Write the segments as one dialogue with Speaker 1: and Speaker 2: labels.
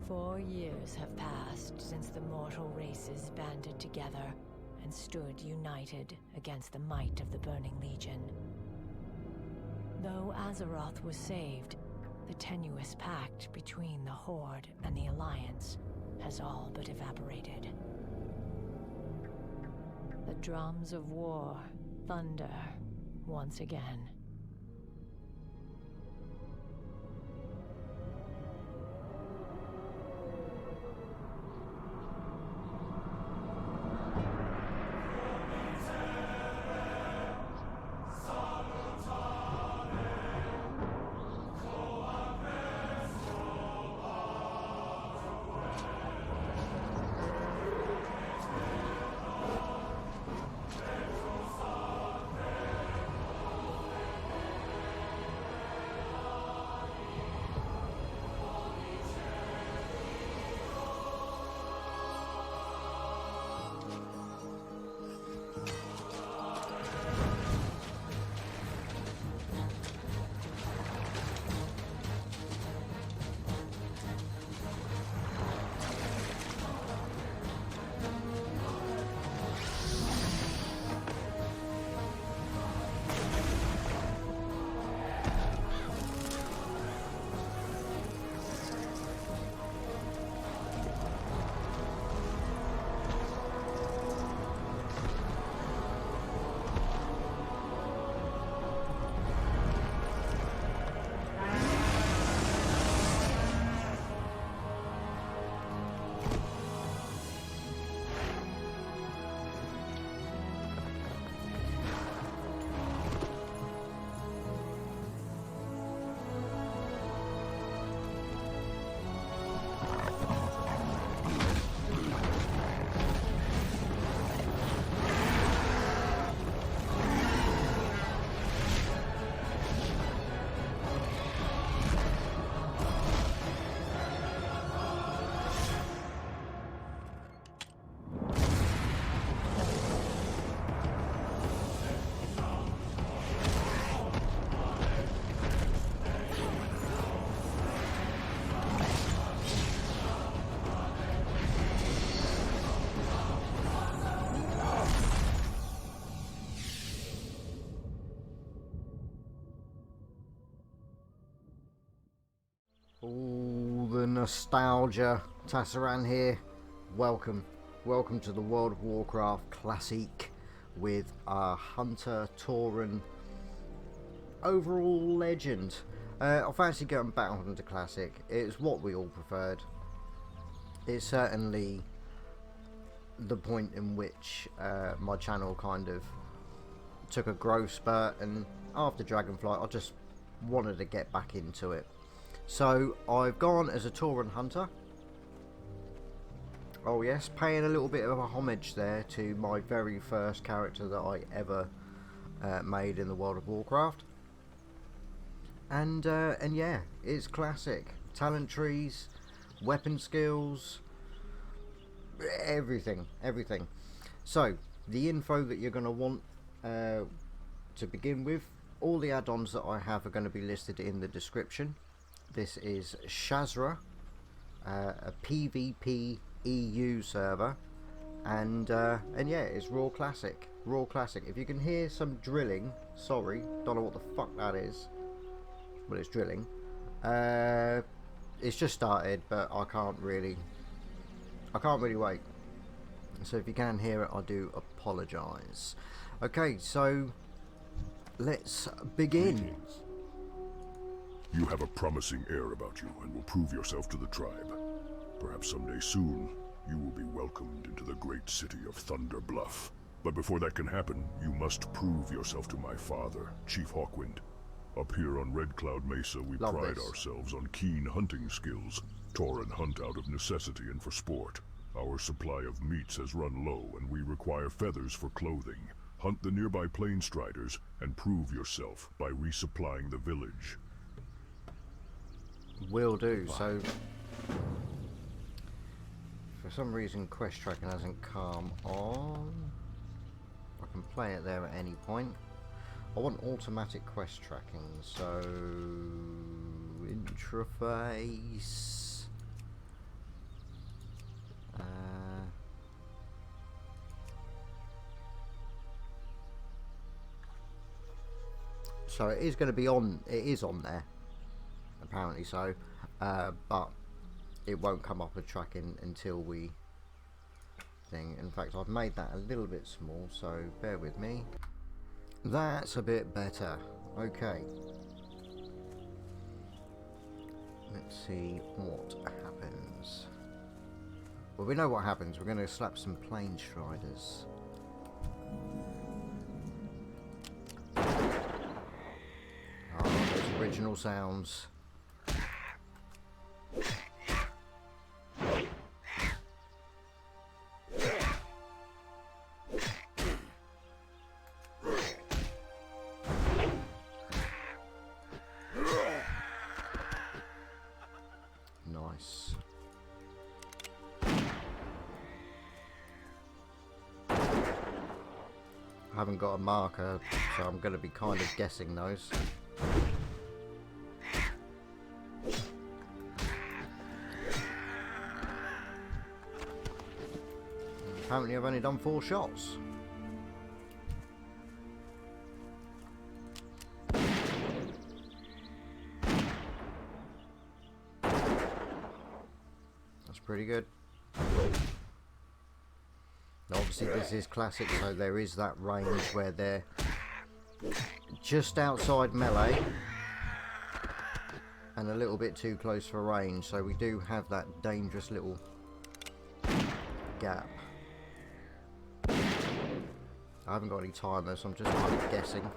Speaker 1: 4 years have passed since the mortal races banded together and stood united against the might of the Burning Legion. Though Azeroth was saved, the tenuous pact between the Horde and the Alliance has all but evaporated. The drums of war thunder once again.
Speaker 2: All the nostalgia. Tasaran here. Welcome to the World of Warcraft Classic with our Hunter Tauren overall legend. I fancy going back on to Classic. It's what we all preferred. It's certainly the point in which my channel kind of took a growth spurt, and after Dragonflight I just wanted to get back into it. So I've gone as a Tauren Hunter. Oh yes, paying a little bit of a homage there to my very first character that I ever made in the World of Warcraft. And yeah, it's classic. Talent trees, weapon skills, everything. So the info that you're going to want to begin with, all the add-ons that I have are going to be listed in the description. This is Shazra, a PvP EU server, and yeah, it's Raw Classic. If you can hear some drilling, sorry, don't know what the fuck that is, but it's drilling. It's just started, but I can't really wait. So if you can hear it, I do apologise. Okay, so let's begin.
Speaker 3: Greetings. You have a promising air about you and will prove yourself to the tribe. Perhaps someday soon, you will be welcomed into the great city of Thunder Bluff. But before that can happen, you must prove yourself to my father, Chief Hawkwind. Up here on Red Cloud Mesa, we pride ourselves on keen hunting skills. Tauren hunt out of necessity and for sport. Our supply of meats has run low, and we require feathers for clothing. Hunt the nearby plain striders, and prove yourself by resupplying the village.
Speaker 2: Will do. So for some reason quest tracking hasn't come on. I can play it there at any point. I want automatic quest tracking, so interface, So it is going to be on, it is on there, apparently so, but it won't come up with tracking until we thing. In fact, I've made that a little bit small, so bear with me. That's a bit better. Okay. Let's see what happens. Well, we know what happens. We're going to slap some plane striders. Oh, those original sounds. Nice. I haven't got a marker, so I'm going to be kind of guessing those. Apparently I've only done 4 shots. That's pretty good. Obviously this is classic, so there is that range where they're just outside melee and a little bit too close for range, so we do have that dangerous little gap. I haven't got any timer, so I'm just kind of guessing.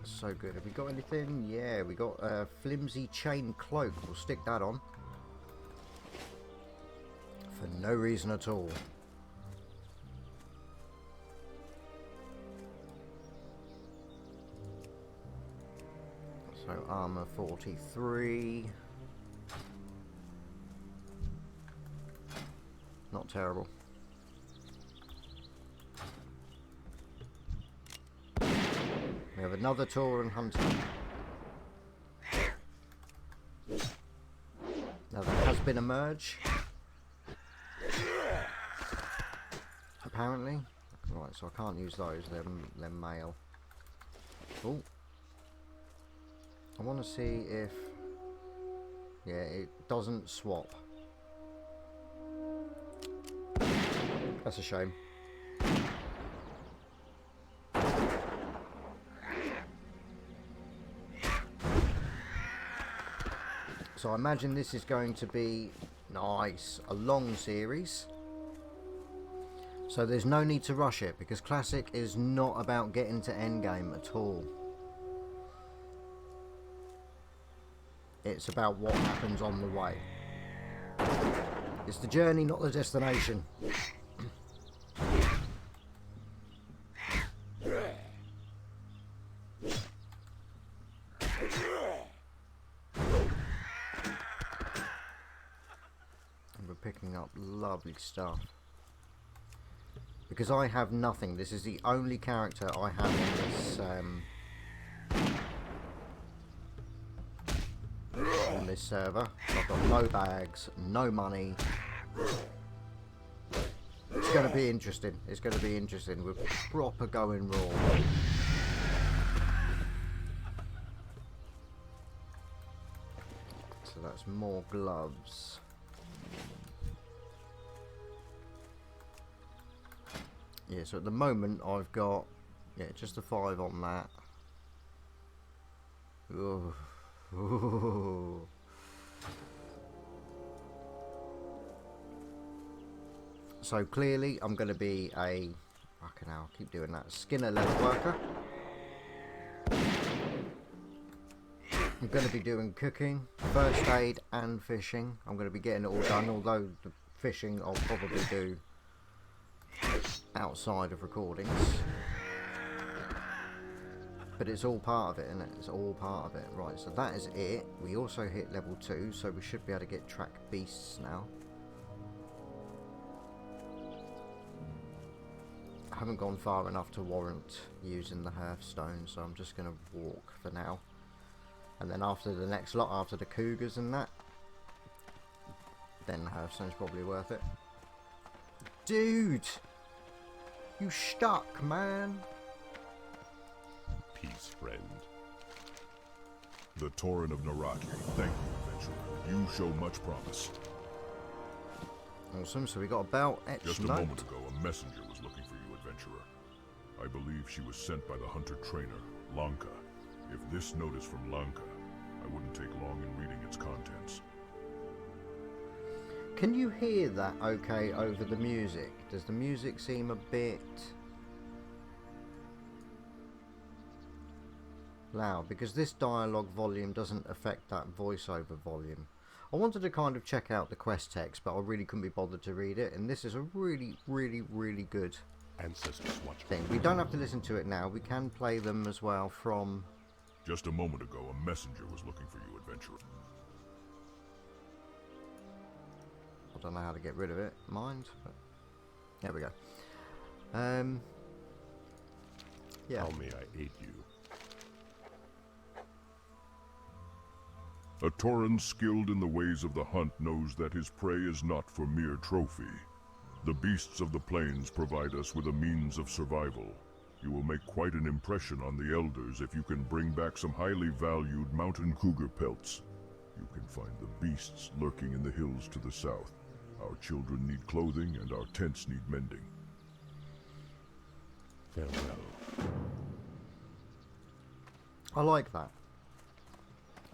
Speaker 2: So good. Have we got anything? Yeah, we got a flimsy chain cloak. We'll stick that on. For no reason at all. So armor 43. Not terrible. We have another Tauren hunter. Now there has been a merge. Apparently. Right, so I can't use those, they're male. Oh. I want to see if... yeah, it doesn't swap. That's a shame. So I imagine this is going to be nice, a long series. So there's no need to rush it, because Classic is not about getting to endgame at all. It's about what happens on the way. It's the journey, not the destination. Picking up lovely stuff, because I have nothing. This is the only character I have on this server. I've got no bags, no money. It's going to be interesting. It's going to be interesting. We're proper going raw. So that's more gloves. Yeah, so at the moment I've got, yeah, just a 5 on that. Ooh. Ooh. So clearly I'm going to be a, fucking hell, I keep doing that, Skinner leather worker. I'm going to be doing cooking, first aid and fishing. I'm going to be getting it all done, although the fishing I'll probably do outside of recordings, but it's all part of it, isn't it? It's all part of it. Right, so that is it. We also hit level 2, so we should be able to get track beasts now. I haven't gone far enough to warrant using the Hearthstone, so I'm just going to walk for now, and then after the next lot, after the cougars and that, then Hearthstone's probably worth it. Dude! You stuck, man!
Speaker 4: Peace, friend.
Speaker 3: The Tauren of Naraki. Thank you, adventurer. You show much promise.
Speaker 2: Awesome, so we got a belt, etched
Speaker 3: Just a
Speaker 2: note.
Speaker 3: moment ago, a messenger was looking for you, adventurer. I believe she was sent by the hunter-trainer, Lanka. If this note is from Lanka, I wouldn't take long in reading its contents.
Speaker 2: Can you hear that okay over the music? Does the music seem a bit loud? Because this dialogue volume doesn't affect that voiceover volume. I wanted to kind of check out the quest text, but I really couldn't be bothered to read it, and this is a really, really, really good
Speaker 4: Ancestors watch
Speaker 2: thing. We don't have to listen to it now, we can play them as well from...
Speaker 3: Just a moment ago, a messenger was looking for you, adventurer.
Speaker 2: I don't know how to get rid of it, mind, but there we go. Yeah.
Speaker 4: How may I aid you?
Speaker 3: A Tauren skilled in the ways of the hunt knows that his prey is not for mere trophy. The beasts of the plains provide us with a means of survival. You will make quite an impression on the elders if you can bring back some highly valued mountain cougar pelts. You can find the beasts lurking in the hills to the south. Our children need clothing and our tents need mending.
Speaker 4: Farewell.
Speaker 2: I like that.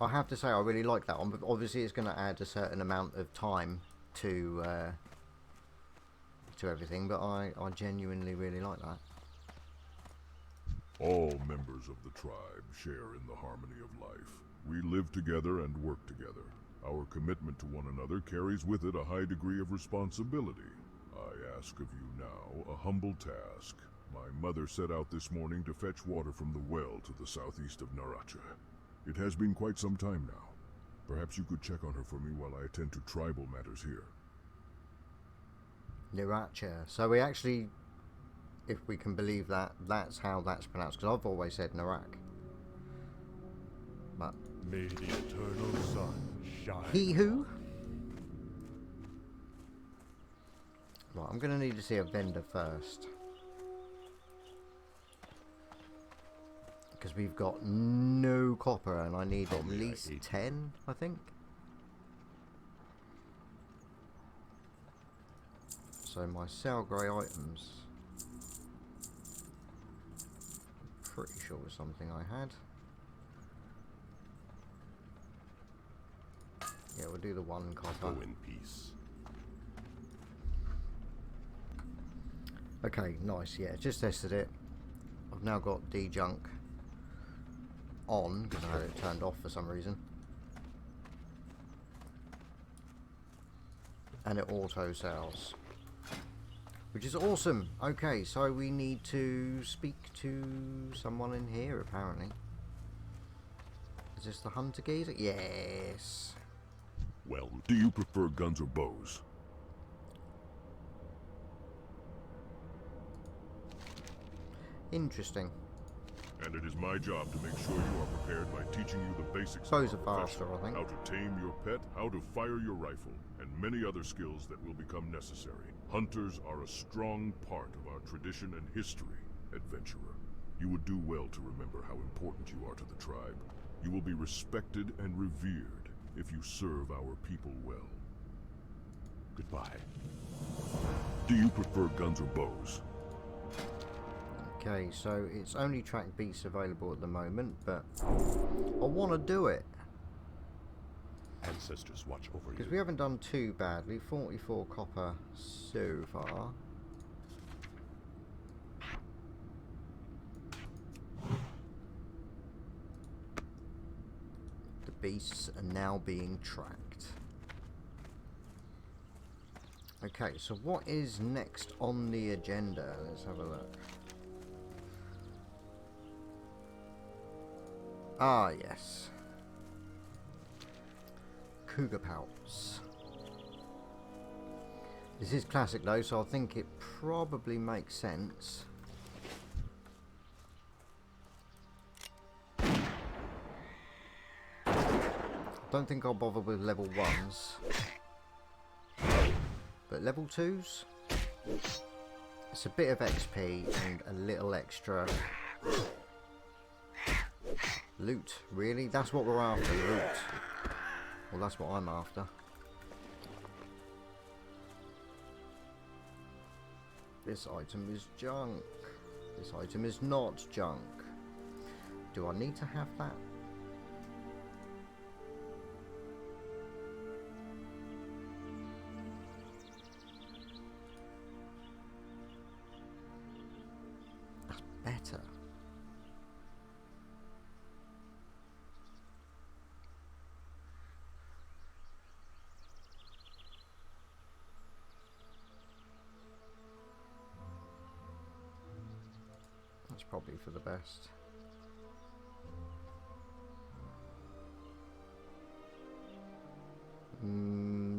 Speaker 2: I have to say I really like that one, but obviously it's going to add a certain amount of time to everything, but I genuinely really like that.
Speaker 3: All members of the tribe share in the harmony of life. We live together and work together. Our commitment to one another carries with it a high degree of responsibility. I ask of you now a humble task. My mother set out this morning to fetch water from the well to the southeast of Naracha. It has been quite some time now. Perhaps you could check on her for me while I attend to tribal matters here.
Speaker 2: Naracha. So we actually, if we can believe that, that's how that's pronounced, because I've always said Narak. But
Speaker 4: May the eternal sun shine.
Speaker 2: he who? Right, I'm going to need to see a vendor first. Because we've got no copper and I need at least 10, I think. So my sell grey items, I'm pretty sure was something I had. Yeah, we'll do the one copper.
Speaker 4: Go in peace.
Speaker 2: Okay, nice, yeah, just tested it. I've now got D-Junk on, because I had it turned off for some reason. And it auto sells. Which is awesome. Okay, so we need to speak to someone in here, apparently. Is this the hunter geezer? Yes.
Speaker 3: Well, do you prefer guns or bows?
Speaker 2: Interesting.
Speaker 3: And it is my job to make sure you are prepared by teaching you the basics
Speaker 2: Bows
Speaker 3: of
Speaker 2: are
Speaker 3: our
Speaker 2: faster,
Speaker 3: profession,
Speaker 2: I think.
Speaker 3: how to tame your pet, how to fire your rifle, and many other skills that will become necessary. Hunters are a strong part of our tradition and history, adventurer. You would do well to remember how important you are to the tribe. You will be respected and revered if you serve our people well.
Speaker 4: Goodbye.
Speaker 3: Do you prefer guns or bows?
Speaker 2: Okay, so it's only track beats available at the moment, but I want to do it.
Speaker 4: Ancestors watch over you.
Speaker 2: Because we haven't done too badly. 44 copper so far. The beasts are now being tracked. Okay, so what is next on the agenda? Let's have a look. Ah, yes. Cougar pelts. This is classic though, so I think it probably makes sense. Don't think I'll bother with level 1s. But level 2s? It's a bit of XP and a little extra loot, really. That's what we're after, loot. Well, that's what I'm after. This item is junk. This item is not junk. Do I need to have that? That's better. That's probably for the best.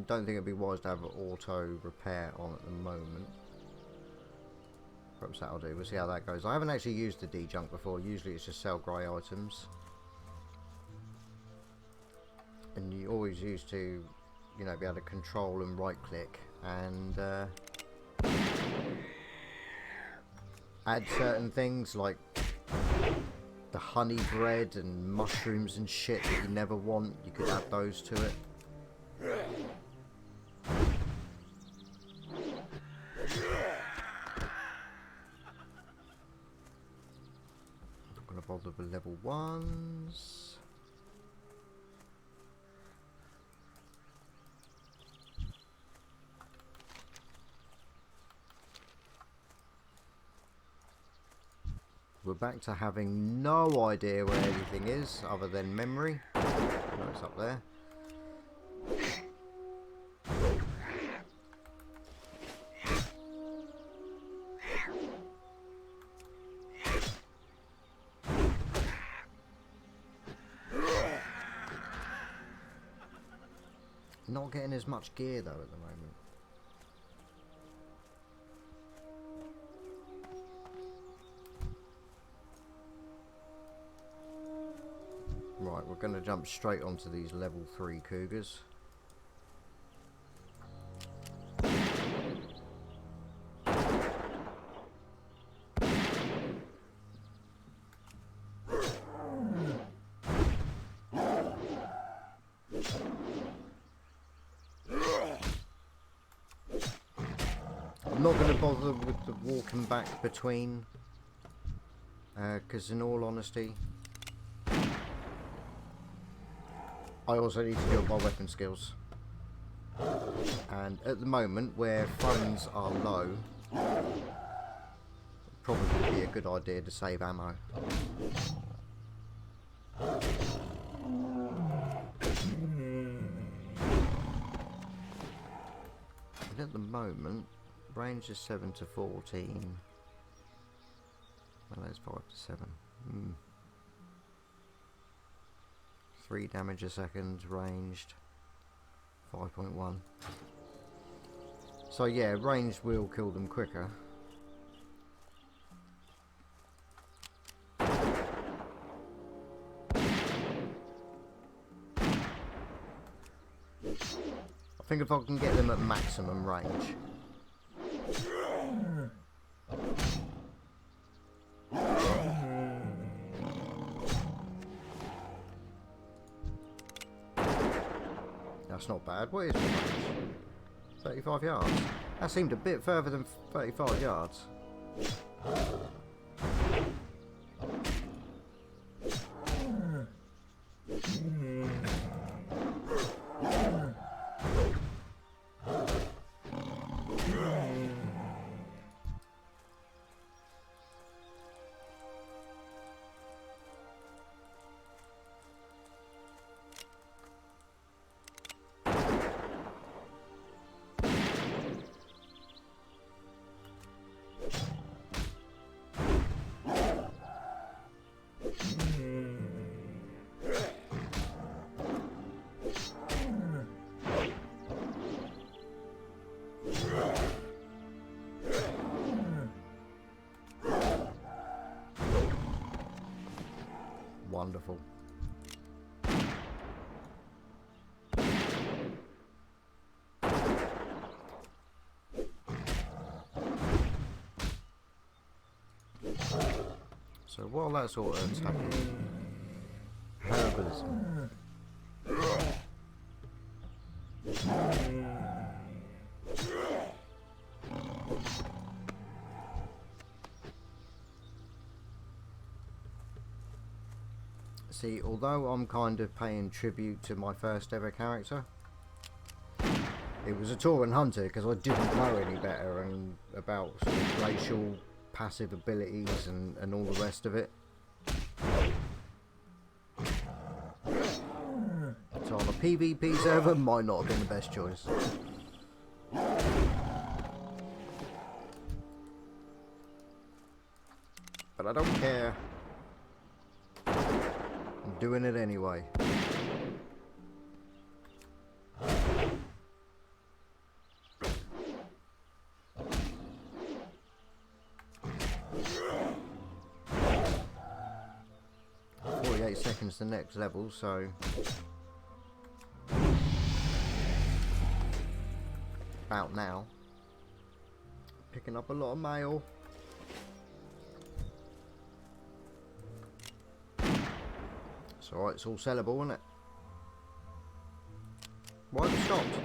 Speaker 2: Don't think it'd be wise to have an auto repair on at the moment. Perhaps that'll do. We'll see how that goes. I haven't actually used the D-Junk before. Usually it's just sell grey items. And you always used to, you know, be able to control and right click and add certain things like the honey bread and mushrooms and shit that you never want. You could add those to it. Not gonna bother with level 1s. We're back to having no idea where anything is other than memory. No, it's up there. Not getting as much gear though at the moment. Right, we're going to jump straight onto these level 3 cougars. I'm not going to bother with the walking back between, because in all honesty, I also need to build my weapon skills, and at the moment where funds are low, it'd probably be a good idea to save ammo. And at the moment, range is 7 to 14. Well, there's 5 to 7. 3 damage a second, ranged 5.1. So yeah, ranged will kill them quicker. I think if I can get them at maximum range. That's not bad. What is the range? 35 yards. That seemed a bit further than 35 yards. Wonderful. So while that's all attacking, herbalism. See, although I'm kind of paying tribute to my first ever character, it was a Tauren hunter because I didn't know any better and about sort of racial passive abilities and all the rest of it. So on a PvP server, might not have been the best choice. But I don't care. I'm doing it anyway. Seconds the next level, so about now. Picking up a lot of mail. It's alright, it's all sellable, isn't it? Why have you stopped?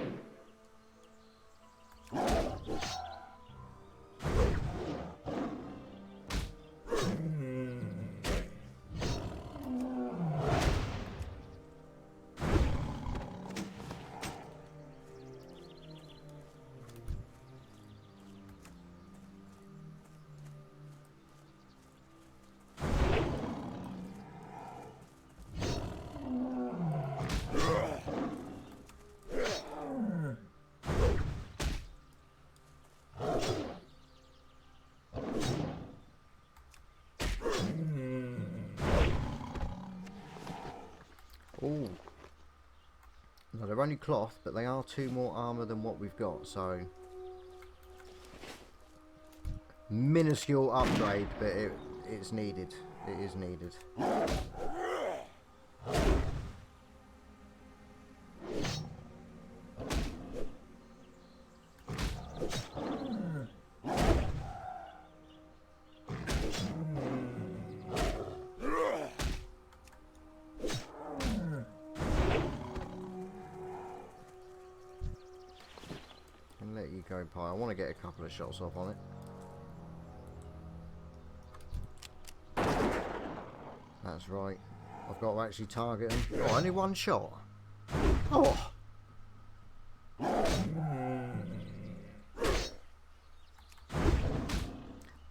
Speaker 2: Oh, no, they're only cloth, but they are 2 more armor than what we've got, so minuscule upgrade, but it's needed. It is needed. Go pie. I want to get a couple of shots off on it. That's right. I've got to actually target him. Oh, only 1 shot. Oh.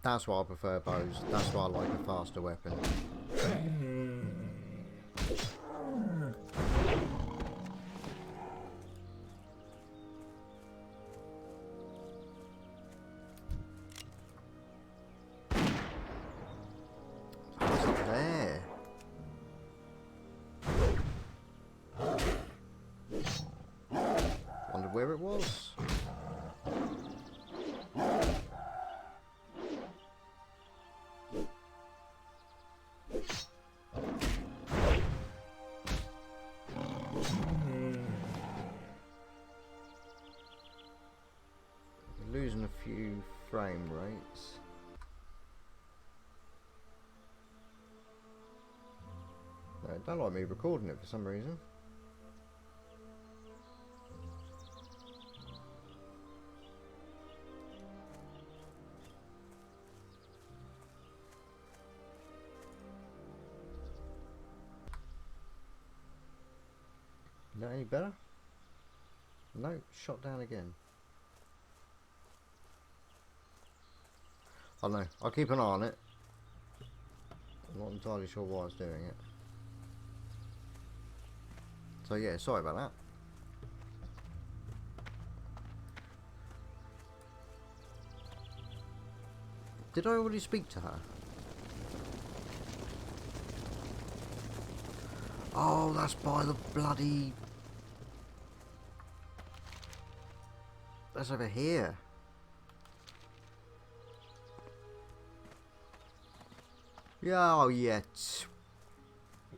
Speaker 2: That's why I prefer bows. That's why I like a faster weapon. Where it was. Losing a few frame rates. No, it don't like me recording it for some reason. Not any better? No, shot down again. I don't know, I'll keep an eye on it. I'm not entirely sure why I was doing it. So yeah, sorry about that. Did I already speak to her? Oh, that's by the bloody... That's over here. Yeah, oh yeah.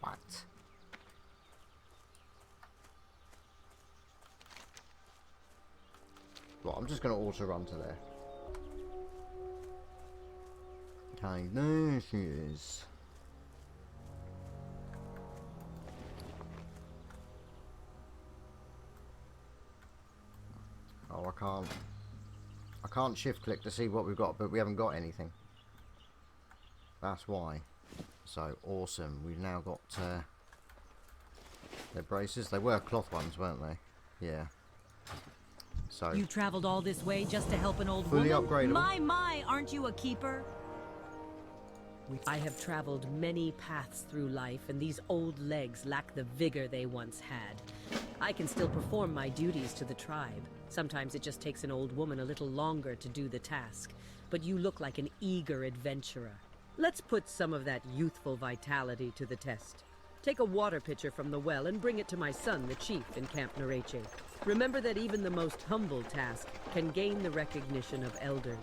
Speaker 2: What? Well, I'm just going to auto run to there. Okay, there she is. I can't shift click to see what we've got, but we haven't got anything. That's why. So awesome. We've now got their braces. They were cloth ones, weren't they? Yeah. So
Speaker 5: You traveled all this way just to help an old
Speaker 2: fully
Speaker 5: woman?
Speaker 2: upgradable.
Speaker 5: My, aren't you a keeper? I have traveled many paths through life, and these old legs lack the vigor they once had. I can still perform my duties to the tribe. Sometimes it just takes an old woman a little longer to do the task, but you look like an eager adventurer. Let's put some of that youthful vitality to the test. Take a water pitcher from the well and bring it to my son, the chief, in Camp Nereche. Remember that even the most humble task can gain the recognition of elders.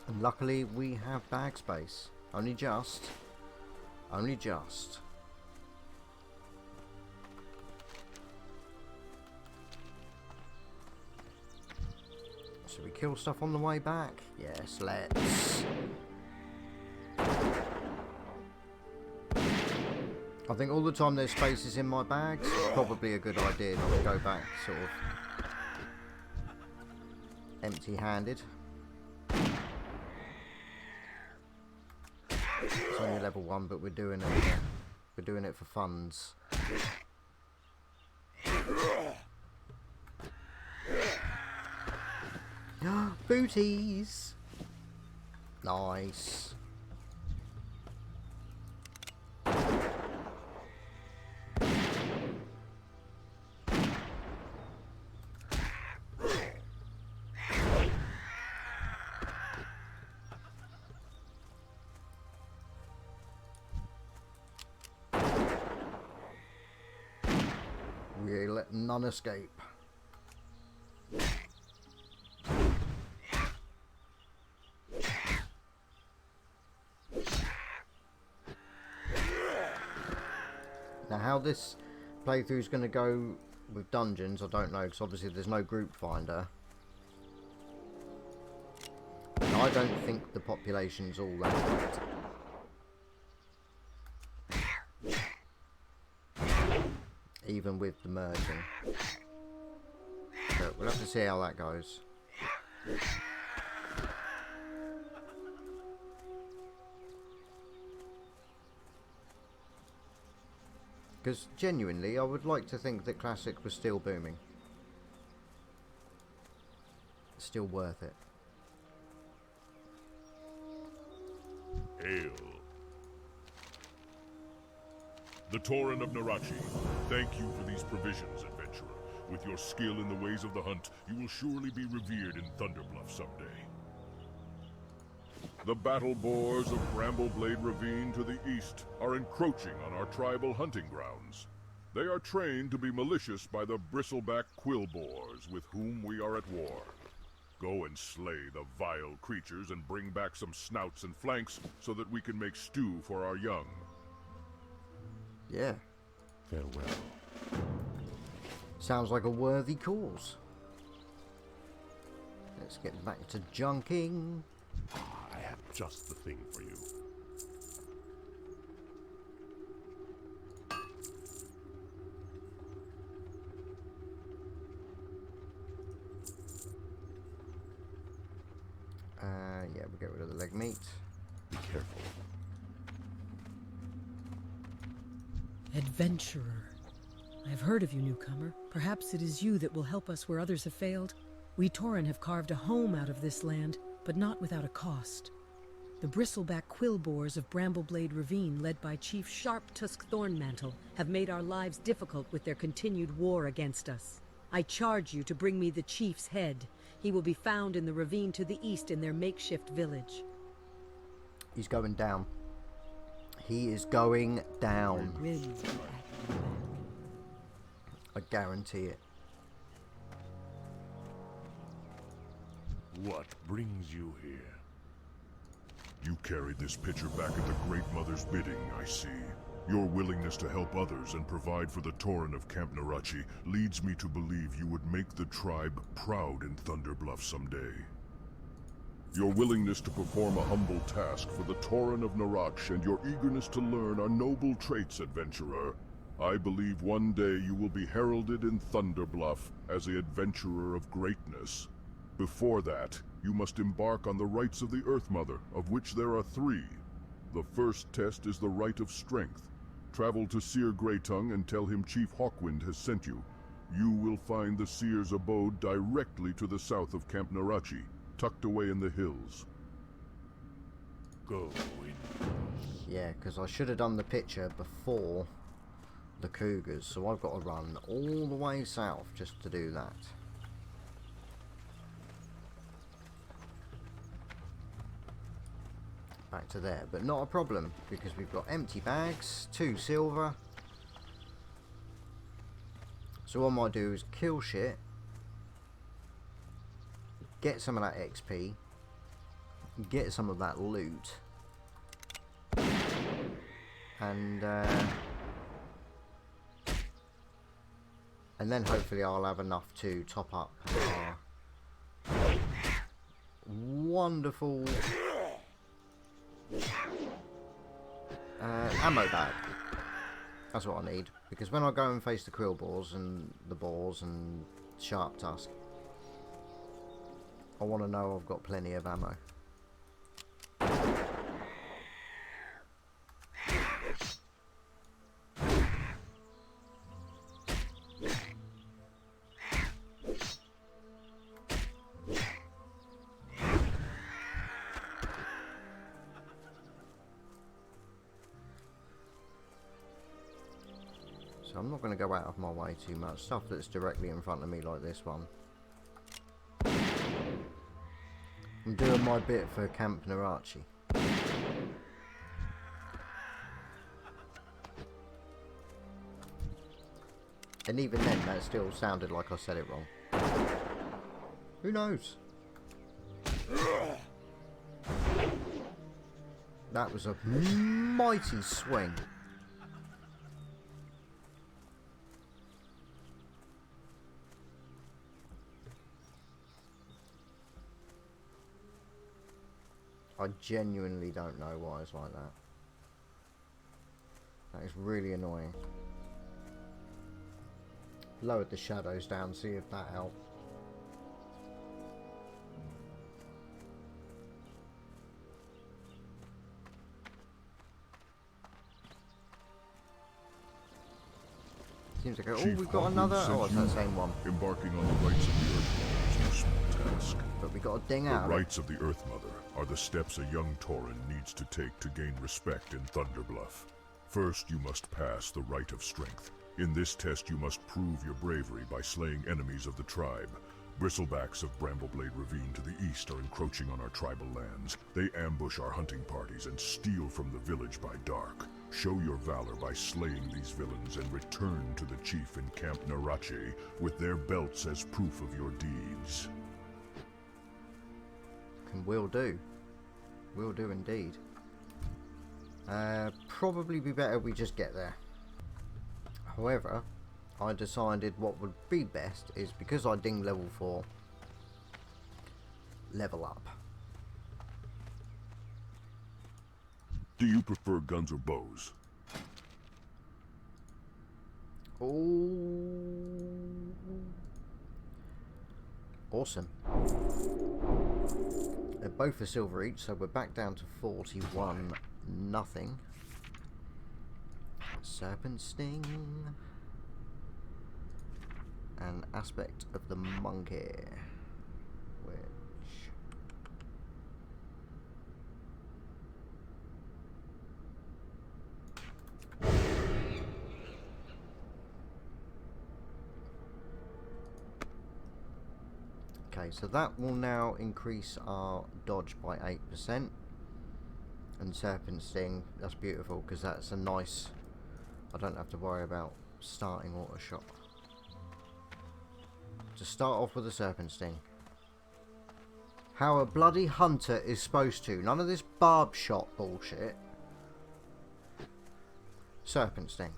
Speaker 2: And luckily we have bag space. Only just. Only just. Should we kill stuff on the way back? Yes, let's. I think all the time there's spaces in my bags, it's probably a good idea not to go back sort of empty-handed. It's only level 1, but we're doing it for funds. Booties! Nice. We let none escape. Now how this playthrough is going to go with dungeons, I don't know, because obviously there's no group finder. And I don't think the population's all that great. Even with the merging. But we'll have to see how that goes. Because genuinely, I would like to think that Classic was still booming. Still worth it.
Speaker 3: Hail. The Tauren of Narachi, thank you for these provisions, adventurer. With your skill in the ways of the hunt, you will surely be revered in Thunderbluff someday. The battle boars of Brambleblade Ravine to the east are encroaching on our tribal hunting grounds. They are trained to be malicious by the bristleback quill boars with whom we are at war. Go and slay the vile creatures and bring back some snouts and flanks so that we can make stew for our young.
Speaker 2: Yeah.
Speaker 4: Farewell.
Speaker 2: Sounds like a worthy cause. Let's get back to junking.
Speaker 4: I have just the thing for you.
Speaker 2: Yeah, we'll get rid of the leg meat.
Speaker 4: Be careful.
Speaker 5: Adventurer. I have heard of you, newcomer. Perhaps it is you that will help us where others have failed. We Tauren have carved a home out of this land, but not without a cost. The bristleback quill boars of Brambleblade Ravine, led by Chief Sharp-Tusk Thornmantle, have made our lives difficult with their continued war against us. I charge you to bring me the chief's head. He will be found in the ravine to the east in their makeshift village.
Speaker 2: He's going down. He is going down. I guarantee it.
Speaker 4: What brings you here?
Speaker 3: You carried this pitcher back at the Great Mother's bidding, I see. Your willingness to help others and provide for the Tauren of Camp Narachi leads me to believe you would make the tribe proud in Thunderbluff someday. Your willingness to perform a humble task for the Tauren of Narach and your eagerness to learn are noble traits, adventurer. I believe one day you will be heralded in Thunderbluff as the adventurer of greatness. Before that, you must embark on the rites of the Earth Mother, of which there are 3. The first test is the Rite of Strength. Travel to Seer Greytongue and tell him Chief Hawkwind has sent you. You will find the Seer's abode directly to the south of Camp Narachi, tucked away in the hills.
Speaker 4: Go in.
Speaker 2: Yeah, because I should have done the picture before the cougars, so I've got to run all the way south just to do that. Back to there, but not a problem, because we've got empty bags, 2 silver. So what I might do is kill shit, get some of that XP, get some of that loot, and then hopefully I'll have enough to top up our wonderful ammo bag. That's what I need, because when I go and face the krill boars and the boars and shark tusk, I want to know I've got plenty of ammo. So I'm not going to go out of my way too much. Stuff that's directly in front of me like this one. I'm doing my bit for Camp Narachi. And even then, that still sounded like I said it wrong. Who knows? That was a mighty swing. I genuinely don't know why it's like that. That is really annoying. Lowered the shadows down, see if that helped. Seems like, oh, we've got another. Oh, it's that same one.
Speaker 3: Embarking on the rites of the Earth Mother is no small task.
Speaker 2: But we got a ding
Speaker 3: The
Speaker 2: out of it.
Speaker 3: rites of the Earth Mother are the steps a young Tauren needs to take to gain respect in Thunderbluff. First, you must pass the Rite of Strength. In this test, you must prove your bravery by slaying enemies of the tribe. Bristlebacks of Brambleblade Ravine to the east are encroaching on our tribal lands. They ambush our hunting parties and steal from the village by dark. Show your valor by slaying these villains and return to the chief in Camp Narachi with their belts as proof of your deeds.
Speaker 2: And will do. Will do indeed. Probably be better we just get there. However, I decided what would be best is, because I ding level 4, level up.
Speaker 3: Do you prefer guns or bows?
Speaker 2: Oh, awesome. They're both a silver each, so we're back down to 41 nothing. Serpent Sting. An aspect of the monkey. Which... Okay, so that will now increase our dodge by 8%. And Serpent Sting, that's beautiful, because that's a nice... I don't have to worry about starting auto shot. To start off with a Serpent Sting. How a bloody hunter is supposed to. None of this barb shot bullshit. Serpent Sting.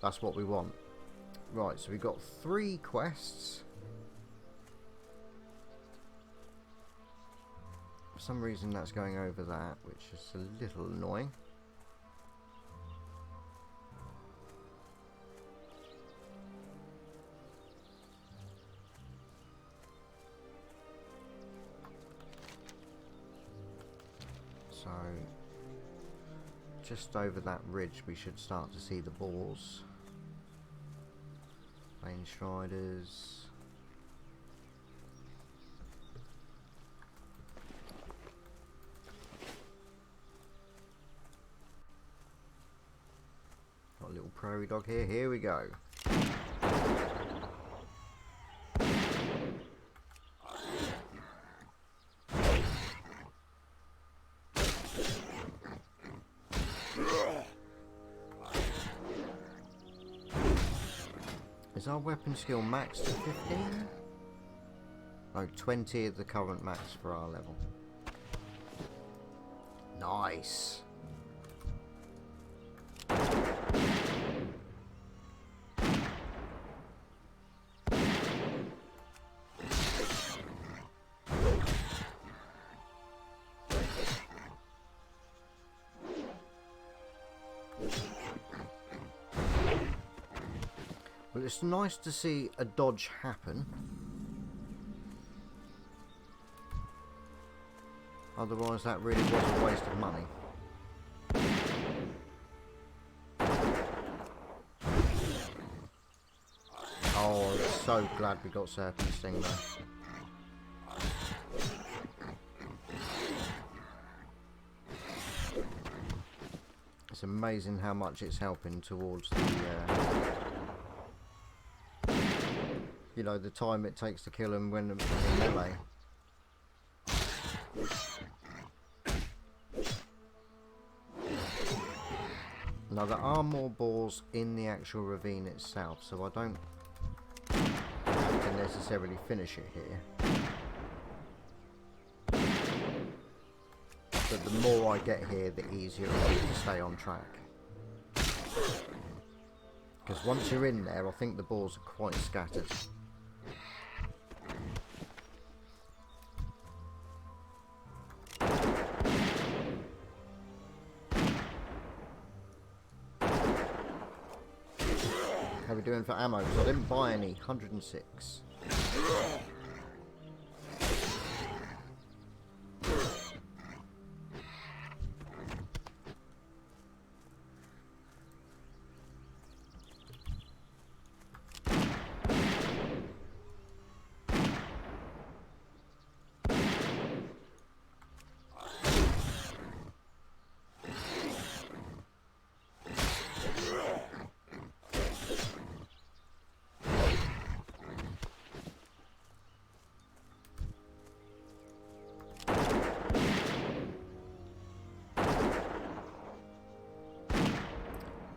Speaker 2: That's what we want. Right, so we've got 3 quests. For some reason that's going over that, which is a little annoying. So just over that ridge we should start to see the boars. Plain striders. Got a little prairie dog here. Here we go. Is our weapon skill maxed to 15? Oh, 20 at the current max for our level. Nice. Well, it's nice to see a dodge happen. Otherwise that really was a waste of money. Oh, I'm so glad we got Serpent Sting there. It's amazing how much it's helping towards the you know, the time it takes to kill them when in melee. Now there are more boars in the actual ravine itself, so I don't have to necessarily finish it here. But the more I get here, the easier it is to stay on track. Because once you're in there, I think the boars are quite scattered. How are we doing for ammo? So I didn't buy any. 106.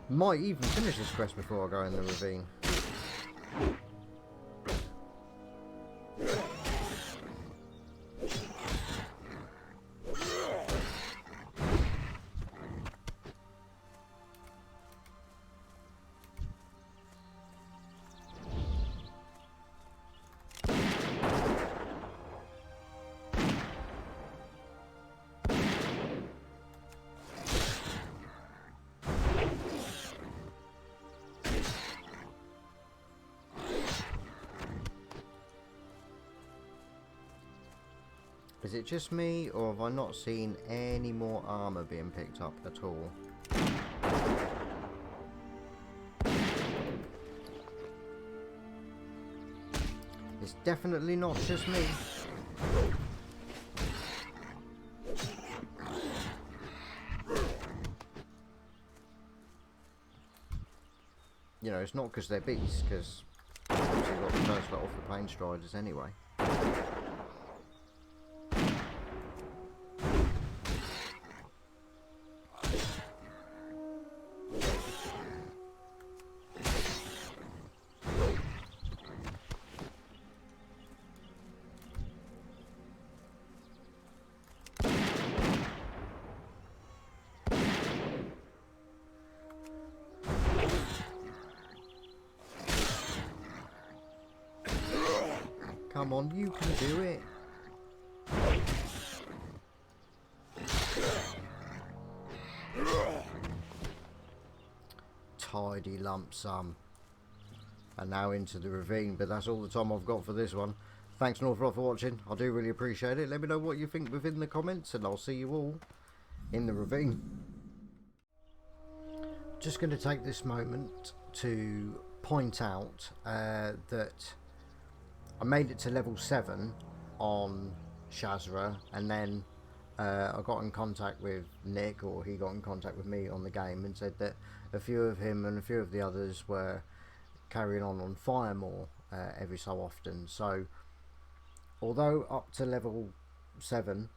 Speaker 2: Might even finish this quest before I go in the ravine. Is it just me, or have I not seen any more armour being picked up at all? It's definitely not just me. You know, it's not because they're beasts, because obviously got the first lot off the plain striders anyway. Come on, you can do it. Tidy lump sum. And now into the ravine, but that's all the time I've got for this one. Thanks an awful lot for watching. I do really appreciate it. Let me know what you think within the comments, and I'll see you all in the ravine. Just going to take this moment to point out that I made it to level 7 on Shazra, and then I got in contact with Nick, or he got in contact with me on the game, and said that a few of him and a few of the others were carrying on Firemaw every so often. So although up to level 7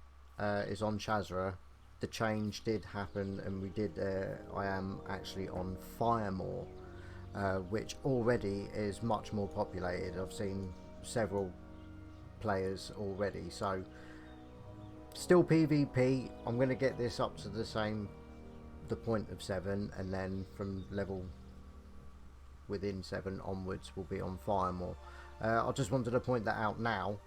Speaker 2: is on Shazra, the change did happen, and we did I am actually on Firemaw, which already is much more populated. I've seen several players already, so still PvP. I'm going to get this up to the point of 7, and then from level within 7 onwards will be on Firemaw. I just wanted to point that out now,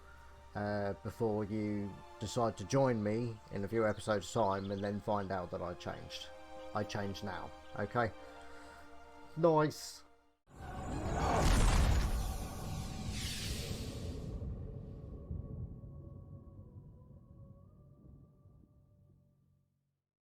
Speaker 2: before you decide to join me in a few episodes time and then find out that I changed now. Okay, nice.